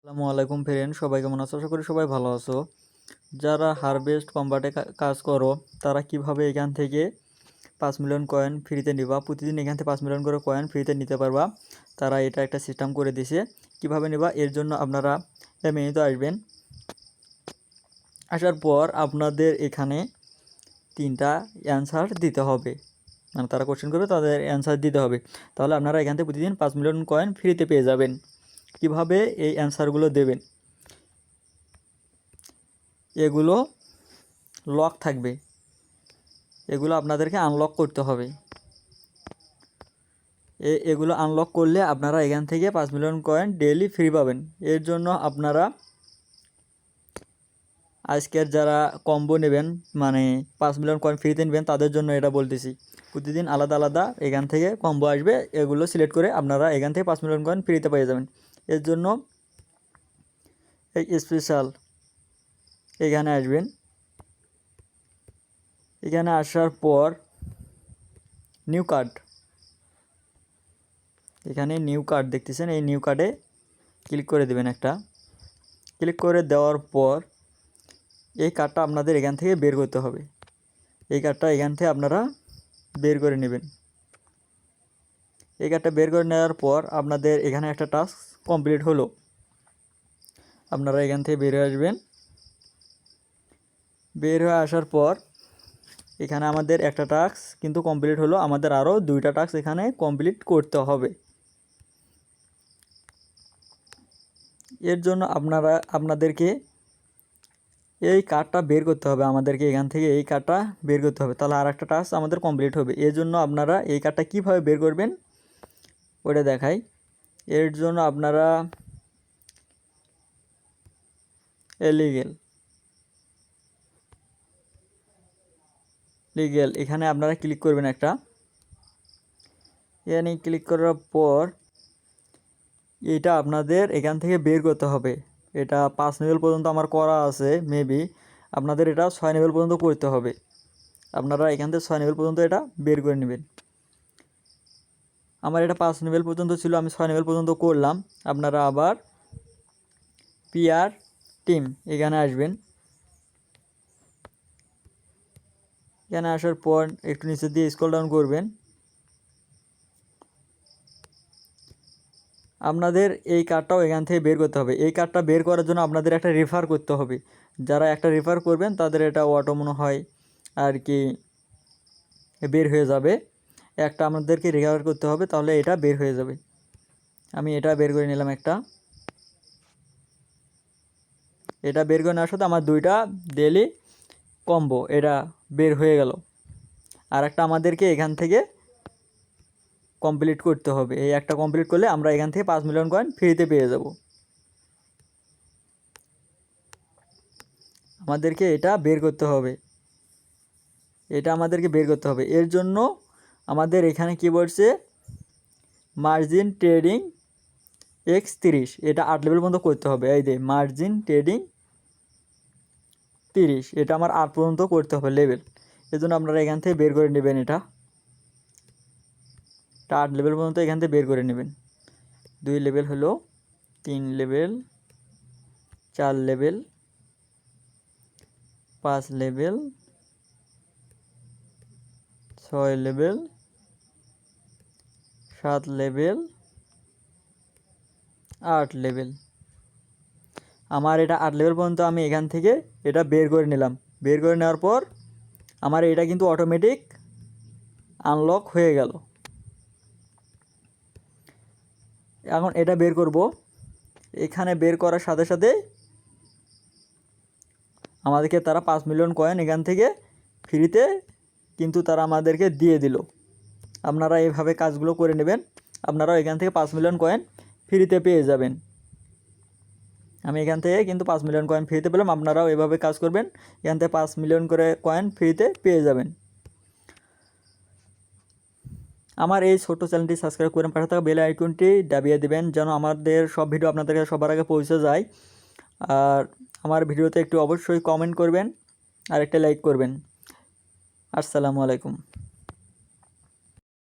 আসসালামু আলাইকুম ফ্রেন্ড, সবাই কেমন আছো? আশা করি সবাই ভালো আছো। যারা হারভেস্ট কম্বাটে কাজ করো তারা কিভাবে এখান থেকে 5 মিলিয়ন কয়েন ফ্রিতে নিবা, প্রতিদিন এখান থেকে 5 মিলিয়ন করে কয়েন ফ্রিতে নিতে পারবা। তারা এটা একটা সিস্টেম করে দিছে কিভাবে নিবা। এর জন্য আপনারা এই মেনুতে আসবেন। আসার পর আপনাদের এখানে 3টা অ্যান্সার দিতে হবে, মানে তারা কোশ্চেন করবে, তাদের অ্যান্সার দিতে হবে। তাহলে আপনারা এখান থেকে প্রতিদিন 5 মিলিয়ন কয়েন ফ্রিতে পেয়ে যাবেন। কিভাবে এই অ্যান্সারগুলো দেবেন, এগুলো লক থাকবে, এগুলো আপনাদেরকে আনলক করতে হবে। এগুলো আনলক করলে আপনারা এখান থেকে 5 মিলিয়ন কয়েন ডেইলি ফ্রি পাবেন। এর জন্য আপনারা আজকের যারা কম্বো নেবেন, মানে 5 মিলিয়ন কয়েন ফ্রিতে নেবেন, তাদের জন্য এটা বলতেছি। প্রতিদিন আলাদা আলাদা এখান থেকে কম্বো আসবে, এগুলো সিলেক্ট করে আপনারা এখান থেকে 5 মিলিয়ন কয়েন ফ্রিতে পেয়ে যাবেন। এর জন্য এই স্পেশাল এখানে আসবেন। এখানে আসার পর নিউ কার্ড, এখানে নিউ কার্ড দেখতেছেন, এই নিউ কার্ডে ক্লিক করে দেবেন। একটা ক্লিক করে দেওয়ার পর এই কার্ডটা আপনাদের এখান থেকে বের করতে হবে। এই কার্ডটা এখান থেকে আপনারা বের করে নেবেন। এই কার্ডটা বের করে নেওয়ার পর আপনাদের এখানে একটা টাস্ক কমপ্লিট হলো। আপনারা এখান থেকে বের হয়ে আসবেন। বের হয়ে আসার পর এখানে আমাদের একটা টাস্ক কিন্তু কমপ্লিট হলো, আমাদের আরও 2টা টাস্ক এখানে কমপ্লিট করতে হবে। এর জন্য আপনাদেরকে এই কার্ডটা বের করতে হবে, আমাদেরকে এখান থেকে এই কার্ডটা বের করতে হবে, তাহলে আর একটা টাস্ক আমাদের কমপ্লিট হবে। এর জন্য আপনারা এই কার্ডটা কীভাবে বের করবেন ওটা দেখাই। এর জন্য আপনারা লিগেল এখানে আপনারা ক্লিক করবেন। একটা এখানে ক্লিক করার পর এটা আপনাদের এখান থেকে বের করতে হবে। এটা 5 লেভেল পর্যন্ত আমার করা আছে, মেবি আপনাদের এটা 6 লেভেল পর্যন্ত করতে হবে। আপনারা এখান থেকে 6 লেভেল পর্যন্ত এটা বের করে নেবেন। আমার এটা 5 লেভেল পর্যন্ত ছিল, আমি 6 লেভেল পর্যন্ত করলাম। আপনারা আবার পিআর টিম এখানে আসবেন। এখানে আসার পর একটু নিচে দিয়ে স্ক্রল ডাউন করবেন। আপনাদের এই কার্ডটাও এখান থেকে বের করতে হবে। এই কার্ডটা বের করার জন্য আপনাদের একটা রেফার করতে হবে। যারা একটা রেফার করবেন তাদের এটা অটো মনে হয় আর কি বের হয়ে যাবে। একটা আমাদেরকে রেফার করতে হবে, তাহলে এটা বের হয়ে যাবে। আমি এটা বের করে নিলাম। এটা বের করে নেওয়ার সাথে আমার 2টা ডেলি কম্বো এটা বের হয়ে গেল। আর একটা আমাদেরকে এখান থেকে কমপ্লিট করতে হবে। এই একটা কমপ্লিট করলে আমরা এখান থেকে 5 মিলিয়ন কয়েন ফ্রিতে পেয়ে যাব। আমাদেরকে এটা বের করতে হবে, এটা আমাদেরকে বের করতে হবে। এর জন্য আমাদের এখানে কি বলছে, মার্জিন ট্রেডিং X30, এটা 8 লেভেল পর্যন্ত করতে হবে। এই যে মার্জিন ট্রেডিং 30, এটা আমার 8 পর্যন্ত করতে হবে লেভেল। এর জন্য আপনারা এখান থেকে বের করে নেবেন। এটা 8 লেভেল পর্যন্ত এখান থেকে বের করে নেবেন। 2 লেভেল হলো, 3 level, 4 level, 5 level, 6 level, 7 level, 8 level. আমার এটা 8 লেভেল পর্যন্ত আমি এখান থেকে এটা বের করে নিলাম। বের করে নেওয়ার পর আমার এটা কিন্তু অটোমেটিক আনলক হয়ে গেল। এখন এটা বের করব। এখানে বের করার সাথে সাথে আমাদেরকে তারা 5 মিলিয়ন কয়েন এখান থেকে ফ্রিতে কিন্তু তারা আমাদেরকে দিয়ে দিল। আপনারা এইভাবে কাজগুলো করে নেবেন, আপনারাও এখান থেকে 5 মিলিয়ন কয়েন ফ্রিতে পেয়ে যাবেন। আমি এখান থেকে কিন্তু 5 মিলিয়ন কয়েন ফ্রিতে পেলাম। আপনারাও এভাবে কাজ করবেন, এখান থেকে 5 মিলিয়ন করে কয়েন ফ্রিতে পেয়ে যাবেন। আমার এই ছোট্ট চ্যানেলটি সাবস্ক্রাইব করে পাশে থাকা বেল আইকনটি দাবিয়ে দেবেন, যেন আমাদের সব ভিডিও আপনাদের কাছে সবার আগে পৌঁছে যায়। আর আমার ভিডিওতে একটু অবশ্যই কমেন্ট করবেন আর একটা লাইক করবেন। আসসালামু আলাইকুম।